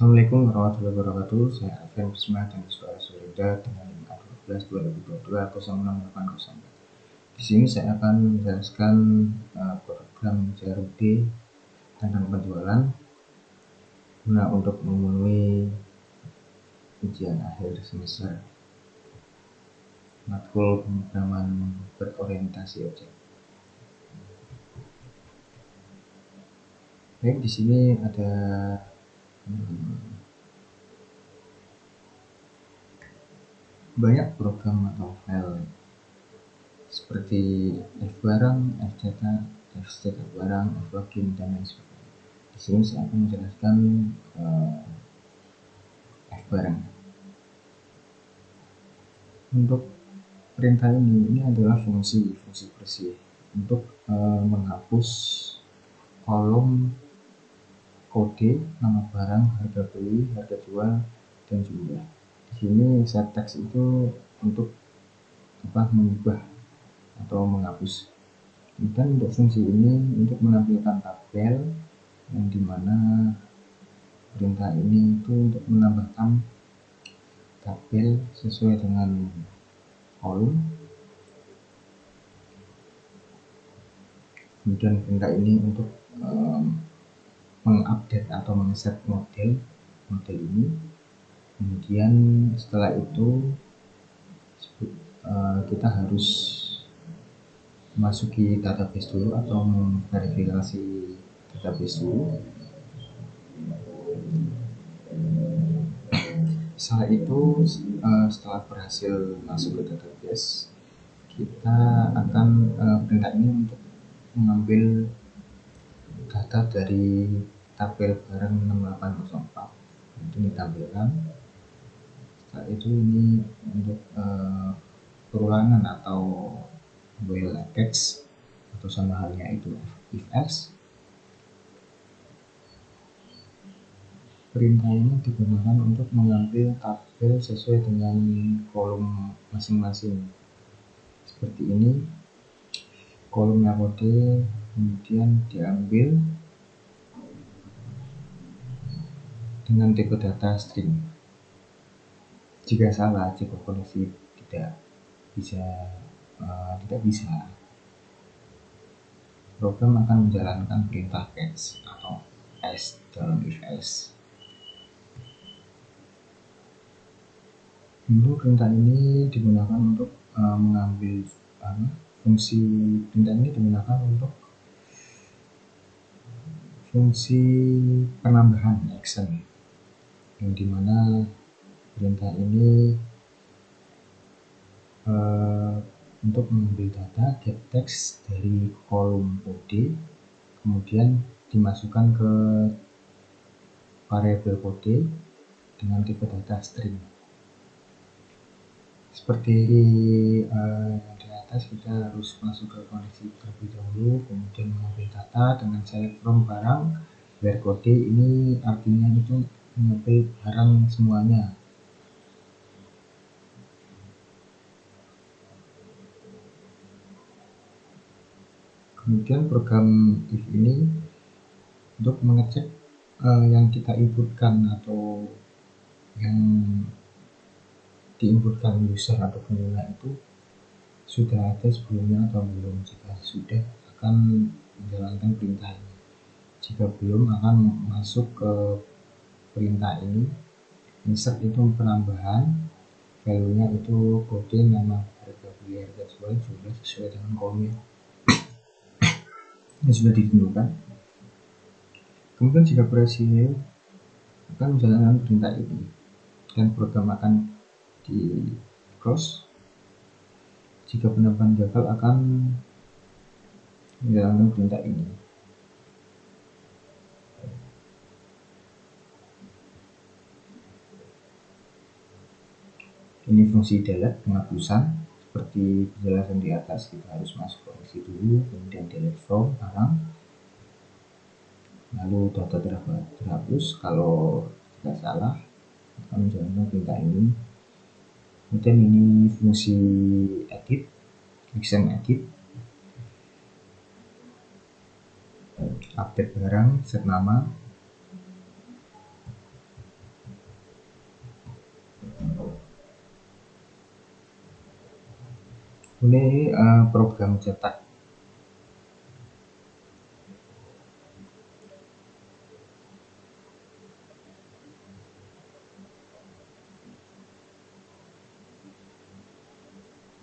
Assalamualaikum warahmatullahi wabarakatuh. Saya Alfian Bisma dan Suara Surida dengan 5 12 2022 080804. Di sini saya akan menjelaskan program CRD tentang penjualan guna untuk memenuhi ujian akhir semester matkul pemrograman berorientasi objek. Baik, di sini ada banyak program atau file seperti F-barang, F-data, F-status barang, F-login, dan lain sebagainya. Di sini saya akan menjelaskan F-barang. Untuk perintah ini adalah fungsi bersih untuk menghapus kolom kode, nama barang, harga beli, harga jual, dan jumlah. Di sini set text itu untuk mengubah atau menghapus. Dan untuk fungsi ini untuk menampilkan tabel yang dimana perintah ini itu untuk menambahkan tabel sesuai dengan kolom. Kemudian perintah ini untuk mengupdate atau mengset model ini. Kemudian setelah itu kita harus masuki database dulu atau memverifikasi database dulu. Setelah itu setelah berhasil masuk ke database, kita akan perintah ini untuk mengambil data dari tabel barang 6804 itu ditampilkan. Setelah itu ini untuk perulangan atau while text atau sama halnya itu if else. Perintah ini digunakan untuk mengambil tabel sesuai dengan kolom masing-masing. Seperti ini, kolomnya kode, kemudian diambil dengan tipe data string. Jika salah, jika kondisi tidak bisa, program akan menjalankan perintah catch atau else dalam if else. Untuk perintah ini digunakan untuk mengambil fungsi perintah ini digunakan untuk fungsi penambahan action, yang dimana perintah ini untuk mengambil data get text dari kolom kode, kemudian dimasukkan ke variabel kode dengan tipe data string. Seperti di atas, kita harus masuk ke koneksi terlebih dahulu, kemudian mengambil data dengan select from barang, where kode ini artinya itu mengambil barang semuanya. Kemudian program if ini untuk mengecek yang kita inputkan atau yang diinputkan user atau pengguna itu sudah ada sebelumnya atau belum. Jika sudah, akan menjalankan perintah ini. Jika belum, akan masuk ke perintah ini. Insert itu penambahan, value-nya itu kode, nama, harga beli, harga jual, jumlah sesuai dengan kolomnya yang sudah ditentukan. Kemudian jika berhasil, akan menjalankan perintah ini dan program akan di close. Jika penambahan gagal, akan menjalankan perintah ini. Ini fungsi delete, penghapusan. Seperti penjelasan di atas, kita harus masuk koneksi dulu, kemudian delete from barang, lalu data terhapus. Kalau tidak salah, akan menjalankan perintah ini. Kemudian ini fungsi edit, action edit, update barang, set nama, Ini program cetak.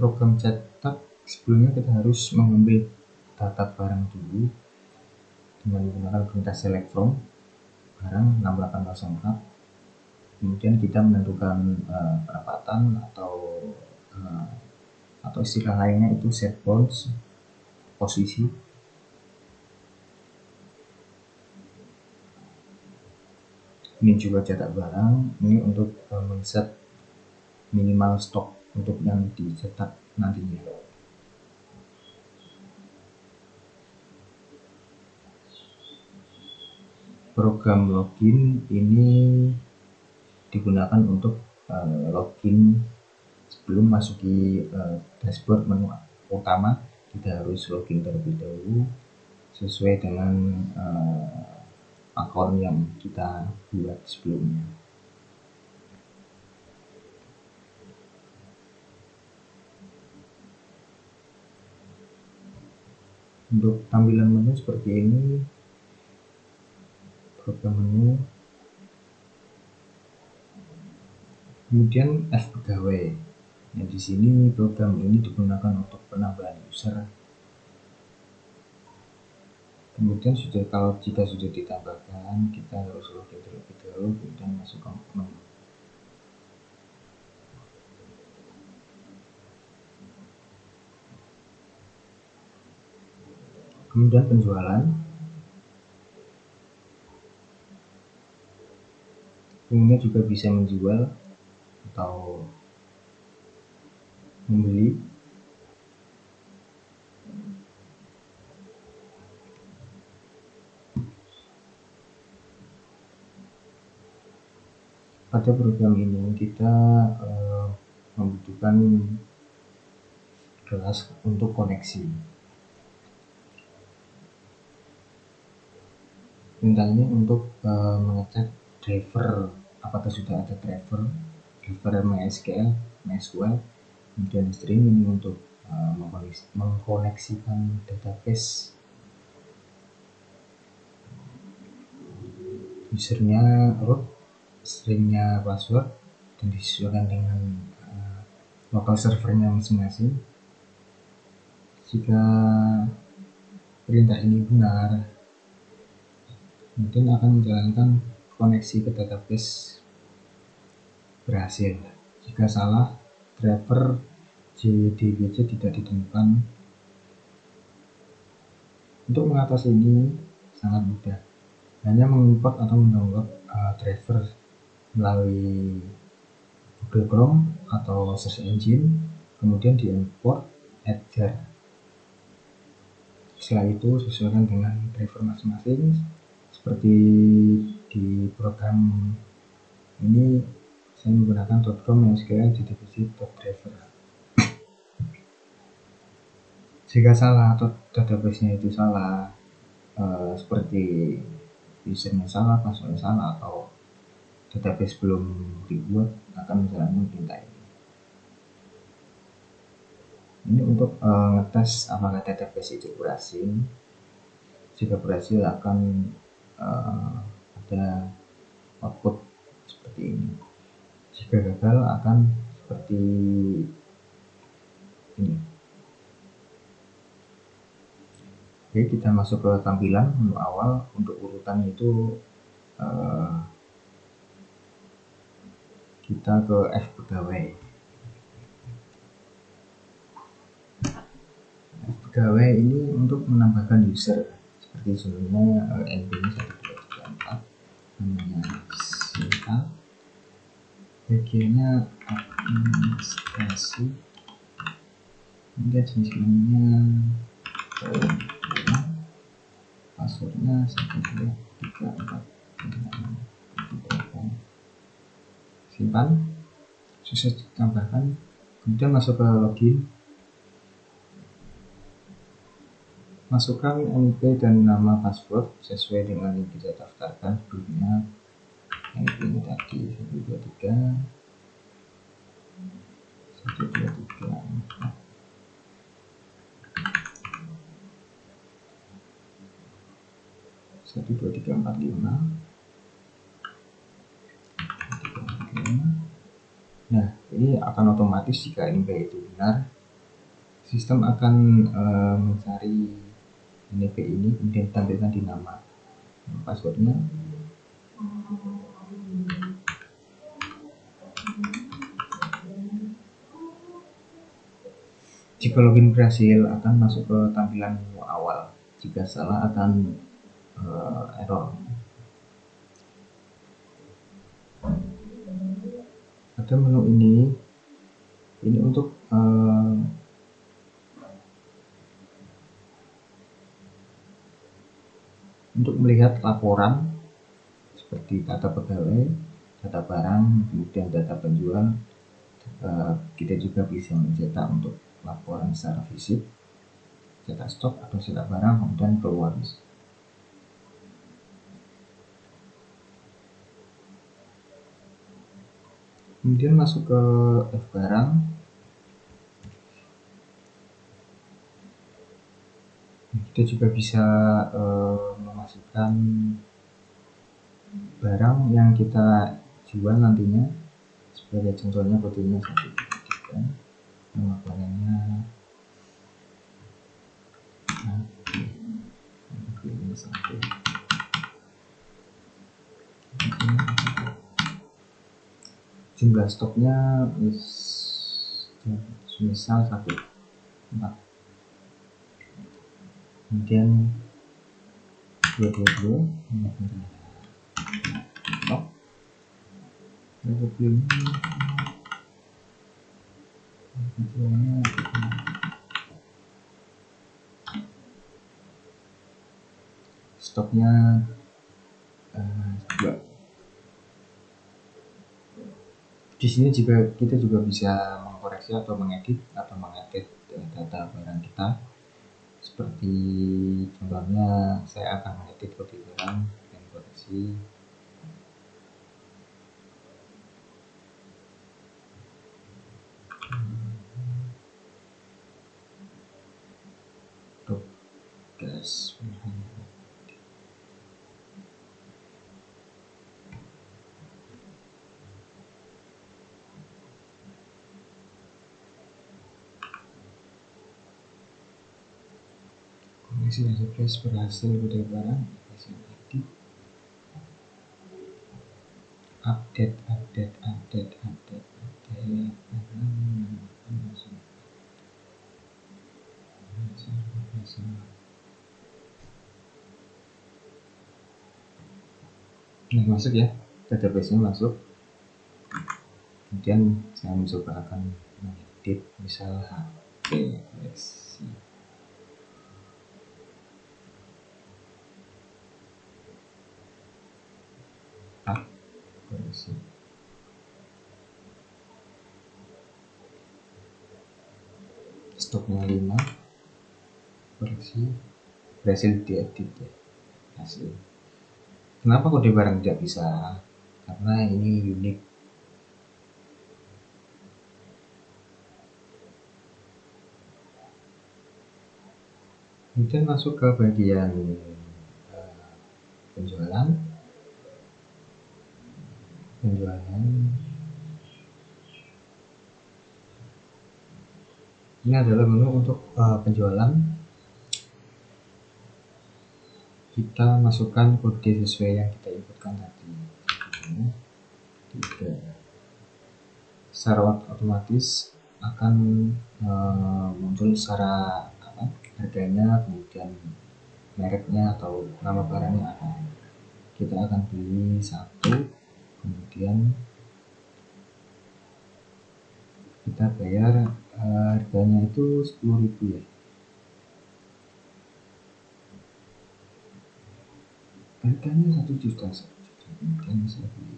Program cetak sebelumnya kita harus mengambil data barang dulu dengan menggunakan perintah select from barang 6804. Kemudian kita menentukan perapatan atau istilah lainnya itu set bounds, posisi. Ini juga cetak barang, ini untuk men-set minimal stok untuk yang dicetak nantinya. Program login ini digunakan untuk login sebelum masuki dashboard menu utama. Kita harus login terlebih dahulu sesuai dengan akun yang kita buat sebelumnya. Untuk tampilan menu seperti ini, program menu, kemudian F pegawai. Nah, di sini program ini digunakan untuk penambahan user. Kemudian jika sudah ditambahkan, kita harus login terlebih dahulu, kemudian masuk ke menu. Kemudian penjualan. Pengguna juga bisa menjual atau membeli. Pada program ini kita membutuhkan kelas untuk koneksi. Perintahnya untuk mengecek driver, apakah sudah ada driver MySQL, kemudian string ini untuk mengkoneksikan database. Usernya root, stringnya password, dan disesuaikan dengan local servernya masing-masing. Jika perintah ini benar, kemudian akan menjalankan koneksi ke database berhasil. Jika salah, driver JDBC tidak ditemukan. Untuk mengatasi ini sangat mudah, hanya mengimport atau mendownload driver melalui Google Chrome atau search engine, kemudian diimport jar. Setelah itu sesuaikan dengan driver masing-masing. Seperti di program ini saya menggunakan .com MySQL database.driver. Jika salah atau database-nya itu salah, seperti usernya salah, passwordnya salah, atau database belum dibuat, akan menjalankan perintah ini. Ini untuk ngetes apakah database itu berhasil. Jika berhasil akan ada output seperti ini. Jika gagal akan seperti ini. Oke, kita masuk ke tampilan menu awal. Untuk urutan itu kita ke F pegawai. F pegawai ini untuk menambahkan user seperti sebelumnya. NB-nya 1234, namanya Sinta, bagiannya administrasi, kemudian jenis menunya passwordnya 1234. Simpan, sukses ditambahkan. Kemudian masuk ke login, masukkan NIP dan nama password sesuai dengan yang kita daftarkan sebelumnya. NIP ini tadi 123 123. 1 2 3 4 5. Nah, ini akan otomatis jika NP itu benar, sistem akan mencari NP ini kemudian tampilkan di nama passwordnya. Jika login berhasil akan masuk ke tampilan menu awal, jika salah akan error. Ada menu ini untuk melihat laporan seperti data pegawai, data barang, kemudian data penjual. Kita juga bisa mencetak untuk laporan secara fisik, cetak stok atau cetak barang, kemudian keluar. Kemudian masuk ke F barang. Kita juga bisa memasukkan barang yang kita jual nantinya, sebagai contohnya kodenya 123, nama barangnya ini 1. Jumlah stoknya misal 1, 4. Kemudian 222 stok. Stoknya 2. Di sini juga kita juga bisa mengkoreksi atau mengedit data barang kita. Seperti contohnya saya akan mengedit kode barang dan koreksi. Gas. Koneksi database berhasil, kode barang update. Nah, masuk ya, database-nya masuk. Kemudian saya mencoba akan mengedit misal HP koleksi. Koleksi. Stoknya 5. Koleksi. Berhasil diedit ya. Hasil. Kenapa kode barang tidak bisa? Karena ini unik. Kemudian masuk ke bagian penjualan. Ini adalah menu untuk penjualan. Kita masukkan kode sesuai yang kita inputkan tadi. 3. Secara otomatis akan muncul secara harganya, kemudian mereknya atau nama barangnya ada. Kita akan beli 1, kemudian kita bayar harganya itu 10.000 ya. Harganya 1 juta, kemudian saya beli.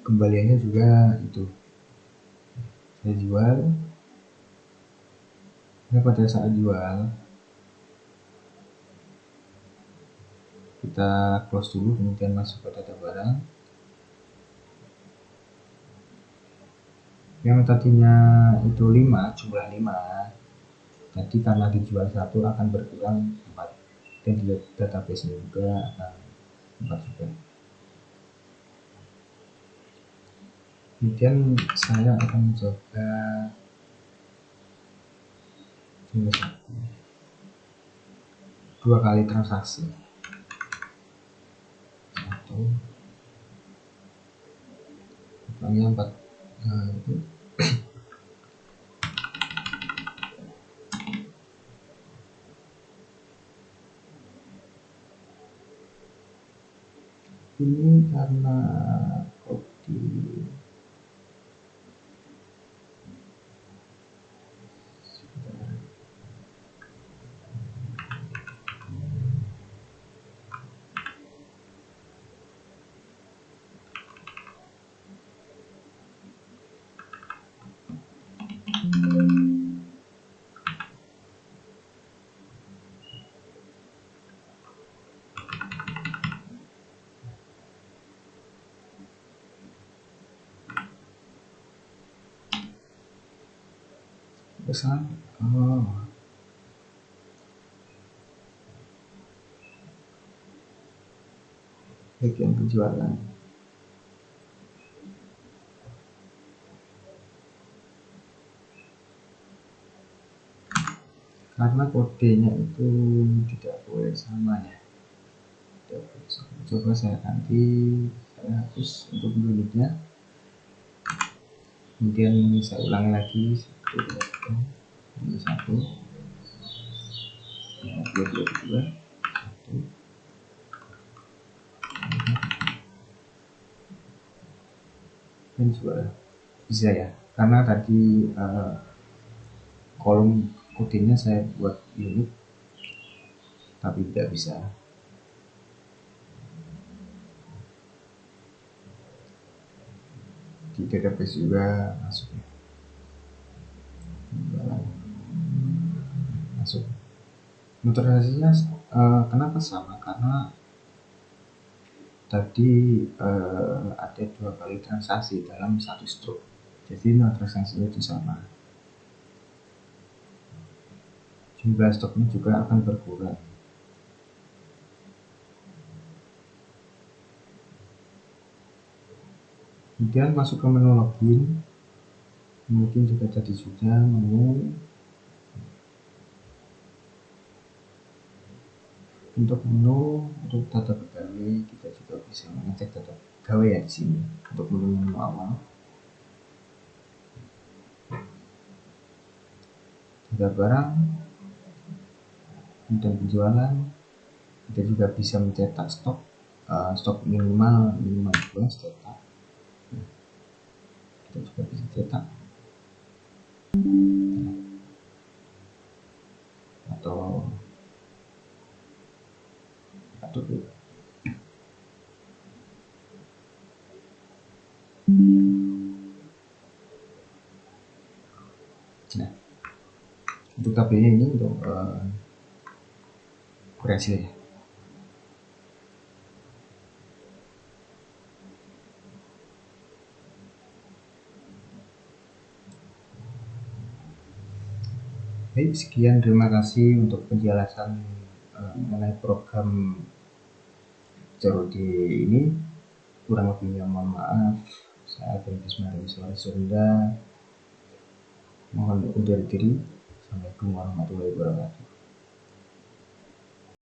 Kembaliannya juga itu saya jual. Nah, pada saat jual kita close dulu, kemudian masuk ke data barang. Yang tadinya itu 5, jumlah 5, jadi karena dijual 1 akan berkurang 4, dan di database juga akan 4 juga. Kemudian saya akan mencoba jumlah 2 kali transaksi. 1, kurangnya 4. Nah, itu ini karena kode pesan. Bagian penjualan. Karena kodenya itu tidak boleh sama ya. Coba saya ganti, saya hapus untuk unitnya. Kemudian ini saya ulangi lagi 1, 1, 2, 1. Dan juga bisa ya, karena tadi kolom kodenya saya buat unit tapi tidak bisa. Di database juga masuk ya. Masuk. Notarisasinya kenapa sama? Karena tadi ada 2 kali transaksi dalam 1 stroke, jadi notarisasinya itu sama. Jumlah stoknya juga akan berkurang. Kemudian masuk ke menu login, mungkin juga tadi sudah menu. Untuk menu untuk data pegawai, kita juga bisa mengecek data pegawai ya di sini untuk menu awal. Data barang, kemudian penjualan, kita juga bisa mencetak stok, stok minimal 2 cetak. Kita juga bisa cetak atau nah, untuk tabelnya ini untuk berhasil ya. Baik, sekian, terima kasih untuk penjelasan mengenai program COD ini. Kurang lebihnya mohon maaf. Saya Bismillah Sunda mohon undur diri. Assalamualaikum warahmatullahi wabarakatuh.